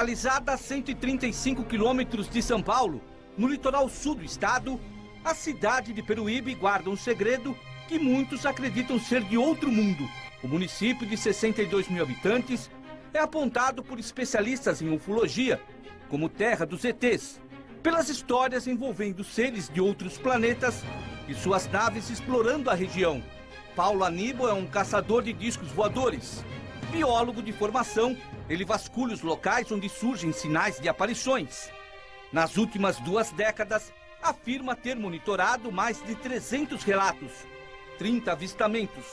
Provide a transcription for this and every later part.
Localizada a 135 quilômetros de São Paulo, no litoral sul do estado, a cidade de Peruíbe guarda um segredo que muitos acreditam ser de outro mundo. O município de 62 mil habitantes é apontado por especialistas em ufologia como terra dos ETs, pelas histórias envolvendo seres de outros planetas e suas naves explorando a região. Paulo Aníbal é um caçador de discos voadores. Biólogo de formação, ele vasculha os locais onde surgem sinais de aparições. Nas últimas 2 décadas, afirma ter monitorado mais de 300 relatos, 30 avistamentos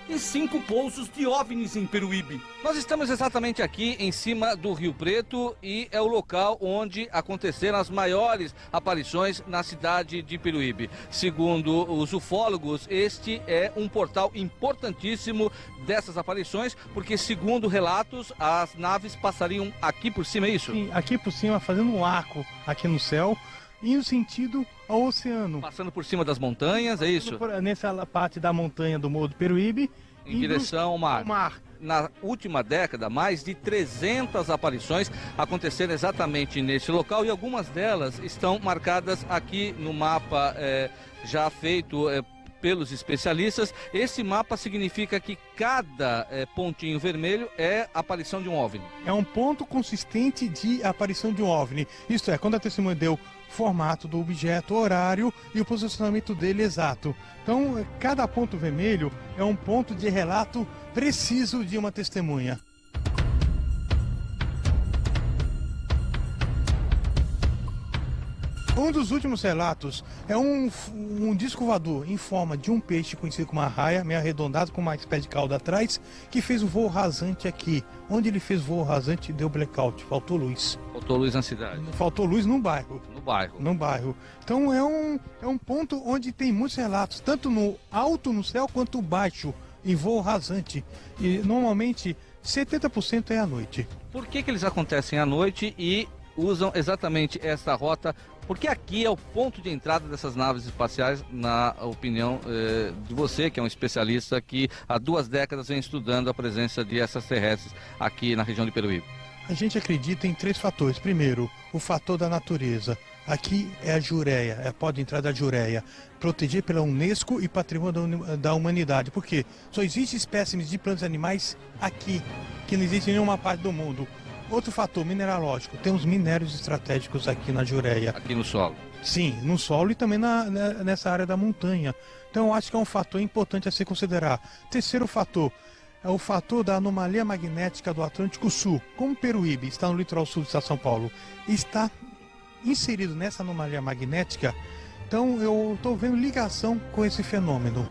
e 5 pousos de OVNIs em Peruíbe. Nós estamos exatamente aqui em cima do Rio Preto e é o local onde aconteceram as maiores aparições na cidade de Peruíbe. Segundo os ufólogos, este é um portal importantíssimo dessas aparições, porque segundo relatos, as naves passariam aqui por cima, é isso? Sim, aqui por cima, fazendo um arco aqui no céu, indo sentido ao oceano. Passando por cima das montanhas, é isso? Nessa parte da montanha do Morro do Peruíbe. Em direção ao mar. Na última década, mais de 300 aparições aconteceram exatamente nesse local e algumas delas estão marcadas aqui no mapa já feito pelos especialistas. Esse mapa significa que cada pontinho vermelho é a aparição de um OVNI. É um ponto consistente de aparição de um OVNI. Isto é, quando a testemunha deu formato do objeto, horário e o posicionamento dele exato. Então, cada ponto vermelho é um ponto de relato preciso de uma testemunha. Um dos últimos relatos é um disco voador em forma de um peixe conhecido como arraia, meio arredondado com uma espécie de cauda atrás, que fez o voo rasante aqui. Onde ele fez voo rasante, deu blackout, faltou luz. Faltou luz na cidade. Faltou luz no bairro. No bairro. Então é um ponto onde tem muitos relatos, tanto no alto no céu quanto baixo, em voo rasante. E normalmente 70% é à noite. Por que eles acontecem à noite e usam exatamente essa rota? Porque aqui é o ponto de entrada dessas naves espaciais, na opinião de você, que é um especialista que há 2 décadas vem estudando a presença de extraterrestres aqui na região de Peruíbe. A gente acredita em 3 fatores. Primeiro, o fator da natureza. Aqui é a Jureia, é a porta de entrada da Jureia, protegida pela Unesco e Patrimônio da Humanidade. Por quê? Só existem espécimes de plantas e animais aqui, que não existe em nenhuma parte do mundo. Outro fator mineralógico, temos minérios estratégicos aqui na Jureia. Aqui no solo? Sim, no solo e também nessa área da montanha. Então eu acho que é um fator importante a se considerar. Terceiro fator, é o fator da anomalia magnética do Atlântico Sul. Como Peruíbe está no litoral sul do estado de São Paulo, está inserido nessa anomalia magnética, então eu estou vendo ligação com esse fenômeno.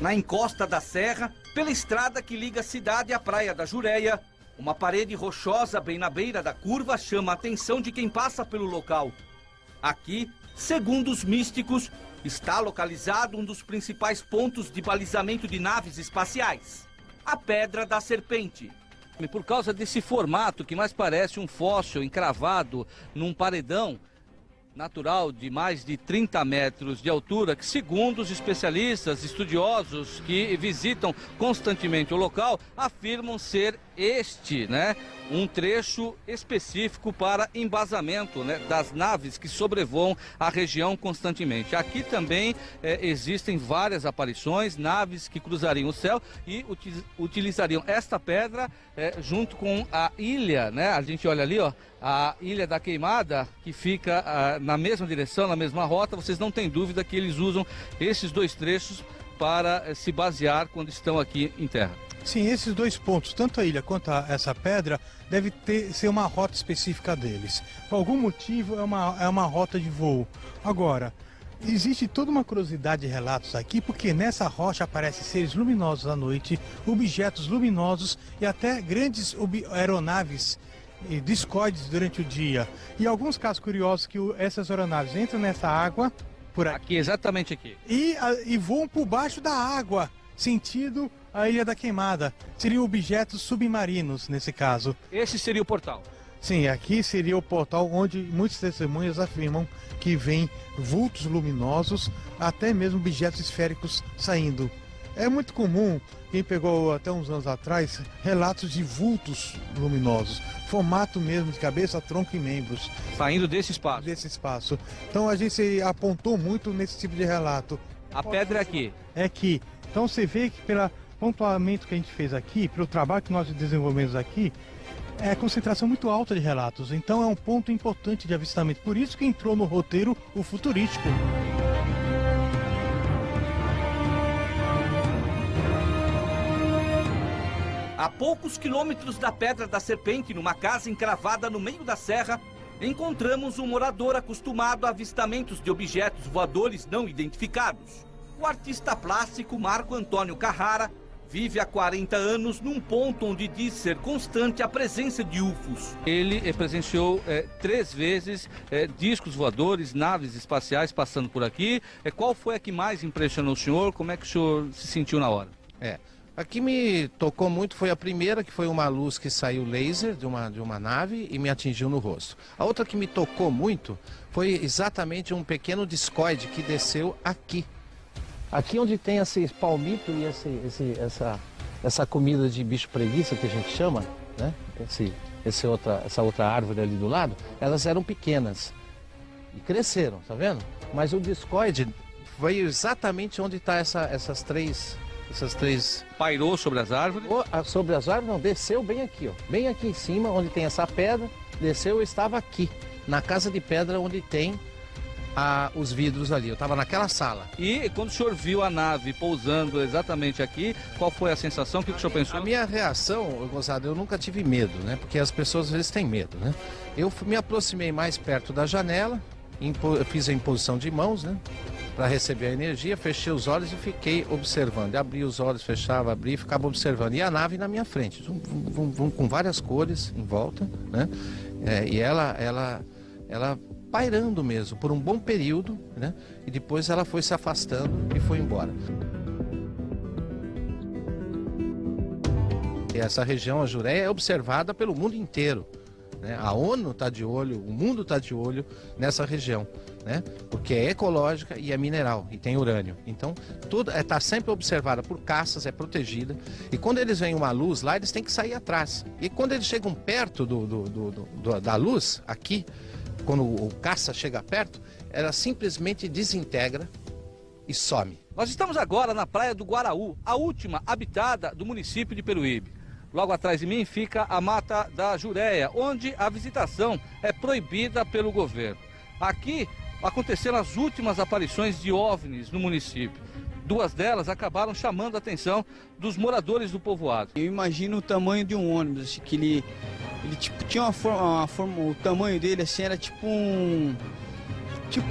Na encosta da serra, pela estrada que liga a cidade à praia da Jureia, uma parede rochosa bem na beira da curva chama a atenção de quem passa pelo local. Aqui, segundo os místicos, está localizado um dos principais pontos de balizamento de naves espaciais, a Pedra da Serpente. Por causa desse formato que mais parece um fóssil encravado num paredão natural de mais de 30 metros de altura, que segundo os especialistas, estudiosos que visitam constantemente o local, afirmam ser este, um trecho específico para embasamento, das naves que sobrevoam a região constantemente. Aqui também existem várias aparições, naves que cruzariam o céu e utilizariam esta pedra junto com a ilha, a gente olha ali, a Ilha da Queimada, que fica na mesma direção, na mesma rota. Vocês não têm dúvida que eles usam esses 2 trechos para se basear quando estão aqui em terra. Sim, esses 2 pontos, tanto a ilha quanto essa pedra, deve ser uma rota específica deles. Por algum motivo é uma rota de voo. Agora, existe toda uma curiosidade de relatos aqui, porque nessa rocha aparecem seres luminosos à noite, objetos luminosos e até grandes aeronaves e discoides durante o dia. E alguns casos curiosos que essas aeronaves entram nessa água, por aqui, exatamente aqui, e voam por baixo da água, sentido a Ilha da Queimada. Seriam objetos submarinos nesse caso. Esse seria o portal? Sim, aqui seria o portal onde muitas testemunhas afirmam que vêm vultos luminosos, até mesmo objetos esféricos saindo É muito comum, quem pegou até uns anos atrás, relatos de vultos luminosos, formato mesmo de cabeça, tronco e membros. Saindo desse espaço. Desse espaço. Então a gente apontou muito nesse tipo de relato. A pedra é aqui. É aqui. Então você vê que pelo pontuamento que a gente fez aqui, pelo trabalho que nós desenvolvemos aqui, é a concentração muito alta de relatos. Então é um ponto importante de avistamento. Por isso que entrou no roteiro o futurístico. A poucos quilômetros da Pedra da Serpente, numa casa encravada no meio da serra, encontramos um morador acostumado a avistamentos de objetos voadores não identificados. O artista plástico Marco Antônio Carrara vive há 40 anos num ponto onde diz ser constante a presença de UFOs. Ele presenciou 3 vezes discos voadores, naves espaciais passando por aqui. Qual foi a que mais impressionou o senhor? Como é que o senhor se sentiu na hora? A que me tocou muito foi a primeira, que foi uma luz que saiu laser de uma nave e me atingiu no rosto. A outra que me tocou muito foi exatamente um pequeno discoide que desceu aqui. Aqui onde tem esse palmito e essa comida de bicho preguiça que a gente chama, né? Essa outra árvore ali do lado, elas eram pequenas e cresceram, tá vendo? Mas o discoide veio exatamente onde está essas três... Pairou sobre as árvores? Sobre as árvores não, desceu bem aqui, ó. Bem aqui em cima, onde tem essa pedra, desceu, eu estava aqui, na casa de pedra onde tem os vidros ali. Eu estava naquela sala. E quando o senhor viu a nave pousando exatamente aqui, qual foi a sensação? O que o senhor pensou? A minha reação, gozado, eu nunca tive medo, né? Porque as pessoas às vezes têm medo, né? Eu me aproximei mais perto da janela, fiz a imposição de mãos, né? Para receber a energia, fechei os olhos e fiquei observando. Abri os olhos, fechava, abria e ficava observando. E a nave na minha frente, com várias cores em volta, né? E ela pairando mesmo, por um bom período, né? E depois ela foi se afastando e foi embora. E essa região, a Jureia, é observada pelo mundo inteiro, né? A ONU está de olho, o mundo está de olho nessa região, né? Porque é ecológica e é mineral e tem urânio. Então, tudo está sempre observada por caças, é protegida. E quando eles veem uma luz lá, eles têm que sair atrás. E quando eles chegam perto da luz, aqui, quando o caça chega perto, ela simplesmente desintegra e some. Nós estamos agora na praia do Guaraú, a última habitada do município de Peruíbe. Logo atrás de mim fica a Mata da Jureia, onde a visitação é proibida pelo governo. Aqui aconteceram as últimas aparições de OVNIs no município. 2 delas acabaram chamando a atenção dos moradores do povoado. Eu imagino o tamanho de um ônibus, assim, que ele tipo, tinha uma forma, o tamanho dele assim era tipo um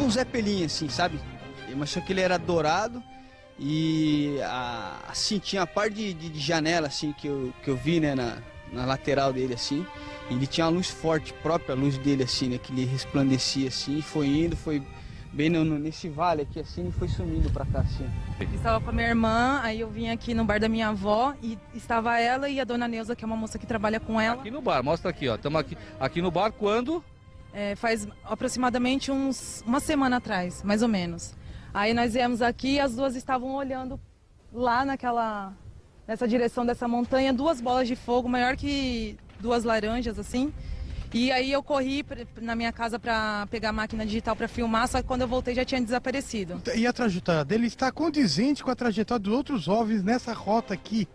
Zeppelin, assim, sabe? Mas só que ele era dourado e assim, tinha a parte de janela assim que eu vi, né, na lateral dele assim. Ele tinha uma luz forte, própria luz dele assim, né, que ele resplandecia assim, foi indo, foi bem nesse vale aqui assim, e foi sumindo pra cá assim. Eu estava com a minha irmã, aí eu vim aqui no bar da minha avó e estava ela e a dona Neuza, que é uma moça que trabalha com ela. Aqui no bar, mostra aqui, ó, estamos aqui no bar quando? Faz aproximadamente uma semana atrás, mais ou menos. Aí nós viemos aqui e as duas estavam olhando lá nessa direção dessa montanha, 2 bolas de fogo, maior que 2 laranjas assim. E aí eu corri na minha casa para pegar a máquina digital para filmar, só que quando eu voltei já tinha desaparecido. E a trajetória dele está condizente com a trajetória dos outros OVNIs nessa rota aqui,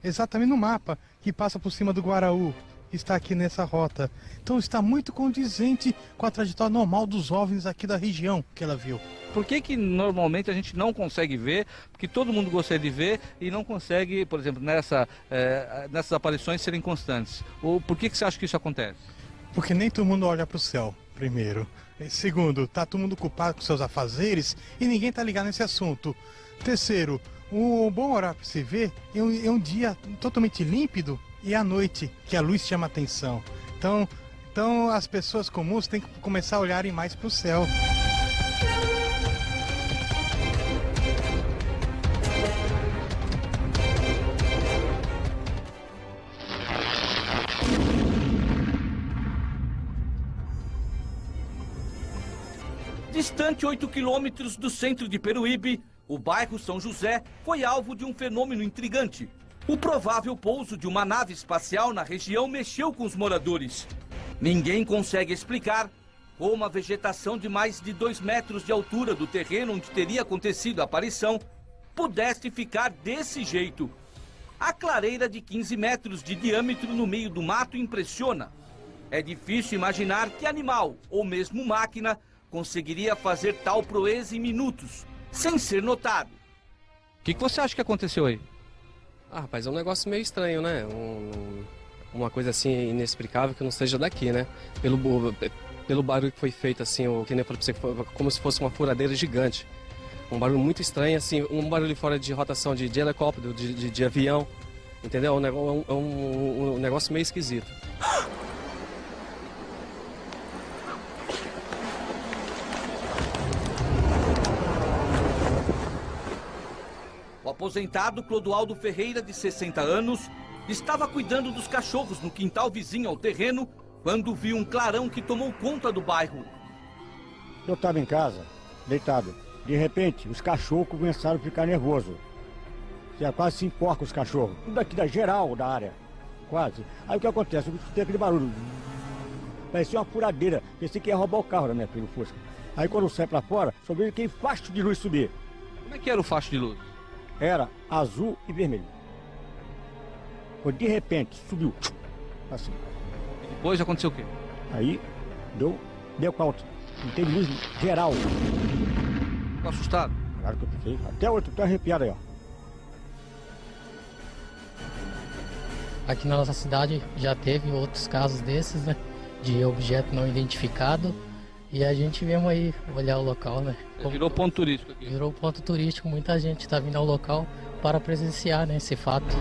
exatamente no mapa, que passa por cima do Guaraú, que está aqui nessa rota. Então está muito condizente com a trajetória normal dos OVNIs aqui da região que ela viu. Por que normalmente a gente não consegue ver, porque todo mundo gostaria de ver e não consegue, por exemplo, nessas aparições serem constantes? Ou por que você acha que isso acontece? Porque nem todo mundo olha para o céu, primeiro. Segundo, está todo mundo ocupado com seus afazeres e ninguém está ligado nesse assunto. Terceiro, um bom horário para se ver é um dia totalmente límpido e à noite, que a luz chama a atenção. Então as pessoas comuns têm que começar a olharem mais para o céu. Distante 8 quilômetros do centro de Peruíbe, o bairro São José foi alvo de um fenômeno intrigante. O provável pouso de uma nave espacial na região mexeu com os moradores. Ninguém consegue explicar como a vegetação de mais de 2 metros de altura do terreno onde teria acontecido a aparição pudesse ficar desse jeito. A clareira de 15 metros de diâmetro no meio do mato impressiona. É difícil imaginar que animal, ou mesmo máquina, conseguiria fazer tal proeza em minutos, sem ser notado. O que você acha que aconteceu aí? Ah, rapaz, é um negócio meio estranho, né? Uma coisa assim inexplicável que não seja daqui, né? Pelo barulho que foi feito, assim, que nem eu falei pra você, como se fosse uma furadeira gigante. Um barulho muito estranho, assim, um barulho fora de rotação de helicóptero, de avião, entendeu? Um negócio meio esquisito. O aposentado Clodoaldo Ferreira, de 60 anos, estava cuidando dos cachorros no quintal vizinho ao terreno quando viu um clarão que tomou conta do bairro. Eu estava em casa, deitado. De repente, os cachorros começaram a ficar nervosos. Já quase se enforca os cachorros. Tudo daqui da geral da área. Quase. Aí o que acontece? Eu escutei aquele barulho. Parecia uma furadeira. Pensei que ia roubar o carro da minha filha, o Fusca. Aí quando eu saí pra fora, só vi aquele facho de luz subir. Como é que era o facho de luz? Era azul e vermelho. Quando de repente subiu. Assim. E depois aconteceu o quê? Aí deu conta. Não teve luz geral. Ficou assustado? Claro que eu fiquei. Até hoje eu tô arrepiado aí, ó. Aqui na nossa cidade já teve outros casos desses, né? De objeto não identificado. E a gente veio aí olhar o local, né? Virou ponto turístico aqui. Virou ponto turístico. Muita gente está vindo ao local para presenciar, né, esse fato.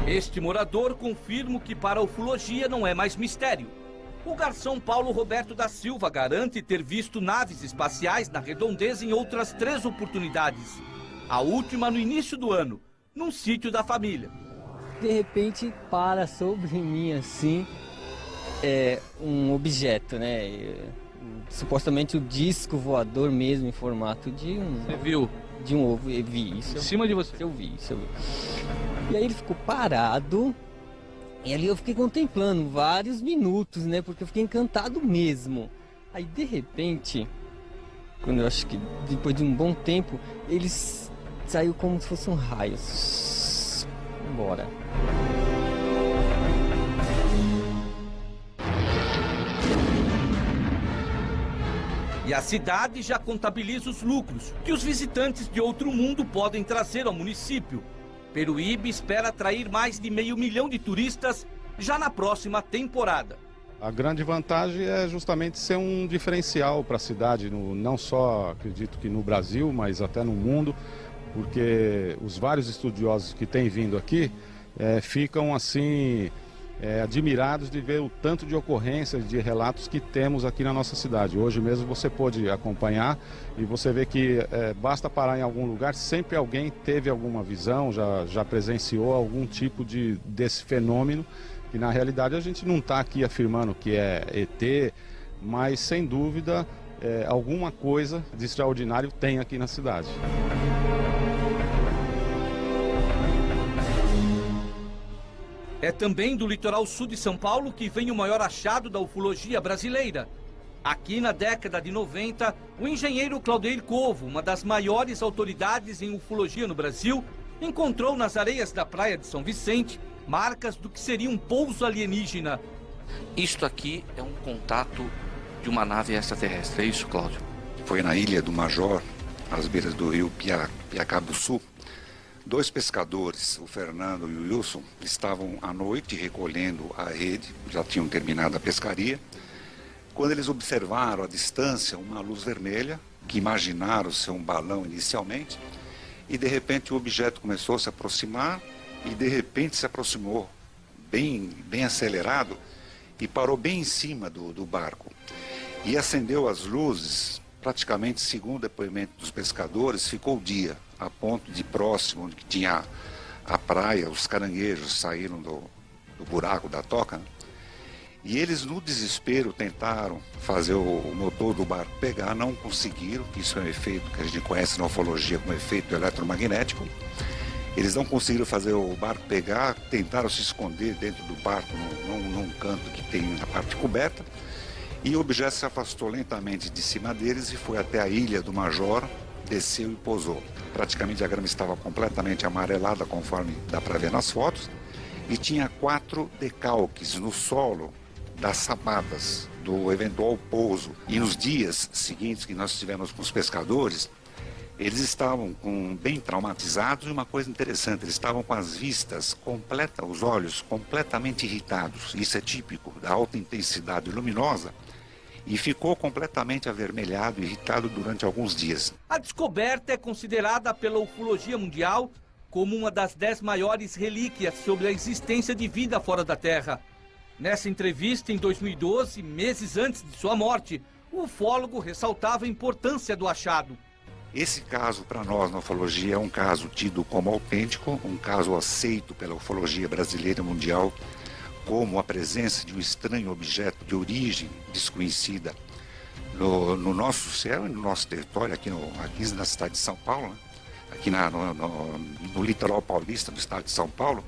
Este morador confirma que para a ufologia não é mais mistério. O garçom Paulo Roberto da Silva garante ter visto naves espaciais na redondeza em outras 3 oportunidades. A última no início do ano, num sítio da família. De repente para sobre mim assim, um objeto, né? Supostamente o disco voador mesmo em formato de um... Você viu? De um ovo, eu vi isso. Em cima de você? Eu vi isso. E aí ele ficou parado, e ali eu fiquei contemplando vários minutos, né? Porque eu fiquei encantado mesmo. Aí de repente, quando eu acho que depois de um bom tempo, ele saiu como se fosse um raio. Embora. E a cidade já contabiliza os lucros que os visitantes de outro mundo podem trazer ao município. Peruíbe espera atrair mais de 500 mil de turistas já na próxima temporada. A grande vantagem é justamente ser um diferencial para a cidade, não só, acredito que no Brasil, mas até no mundo, porque os vários estudiosos que têm vindo aqui ficam assim... admirados de ver o tanto de ocorrências, de relatos que temos aqui na nossa cidade. Hoje mesmo você pôde acompanhar e você vê que basta parar em algum lugar, sempre alguém teve alguma visão, já presenciou algum tipo desse fenômeno, que na realidade a gente não está aqui afirmando que é ET, mas sem dúvida alguma coisa de extraordinário tem aqui na cidade. É também do litoral sul de São Paulo que vem o maior achado da ufologia brasileira. Aqui na década de 90, o engenheiro Claudeir Covo, uma das maiores autoridades em ufologia no Brasil, encontrou nas areias da praia de São Vicente marcas do que seria um pouso alienígena. Isto aqui é um contato de uma nave extraterrestre, é isso, Cláudio? Foi na Ilha do Major, às beiras do rio Piacabuçu. 2 pescadores, o Fernando e o Wilson, estavam à noite recolhendo a rede, já tinham terminado a pescaria. Quando eles observaram à distância uma luz vermelha, que imaginaram ser um balão inicialmente, e de repente o objeto começou a se aproximar, e de repente se aproximou bem acelerado, e parou bem em cima do barco. E acendeu as luzes, praticamente segundo o depoimento dos pescadores, ficou o dia, a ponto de próximo, onde tinha a praia, os caranguejos saíram do buraco da toca, né? E eles, no desespero, tentaram fazer o motor do barco pegar, não conseguiram, que isso é um efeito que a gente conhece na ufologia como efeito eletromagnético. Eles não conseguiram fazer o barco pegar, tentaram se esconder dentro do barco, num canto que tem na parte coberta, e o objeto se afastou lentamente de cima deles e foi até a ilha do Major, desceu e pousou. Praticamente a grama estava completamente amarelada, conforme dá para ver nas fotos, e tinha 4 decalques no solo das sapatas do eventual pouso. E nos dias seguintes que nós estivemos com os pescadores, eles estavam bem traumatizados, e uma coisa interessante, eles estavam com as vistas os olhos completamente irritados. Isso é típico da alta intensidade luminosa, e ficou completamente avermelhado e irritado durante alguns dias. A descoberta é considerada pela ufologia mundial como uma das 10 maiores relíquias sobre a existência de vida fora da Terra. Nessa entrevista, em 2012, meses antes de sua morte, o ufólogo ressaltava a importância do achado. Esse caso, para nós na ufologia, é um caso tido como autêntico, um caso aceito pela ufologia brasileira e mundial, como a presença de um estranho objeto de origem desconhecida no nosso céu e no nosso território, aqui na cidade de São Paulo, né? Aqui no litoral paulista do estado de São Paulo.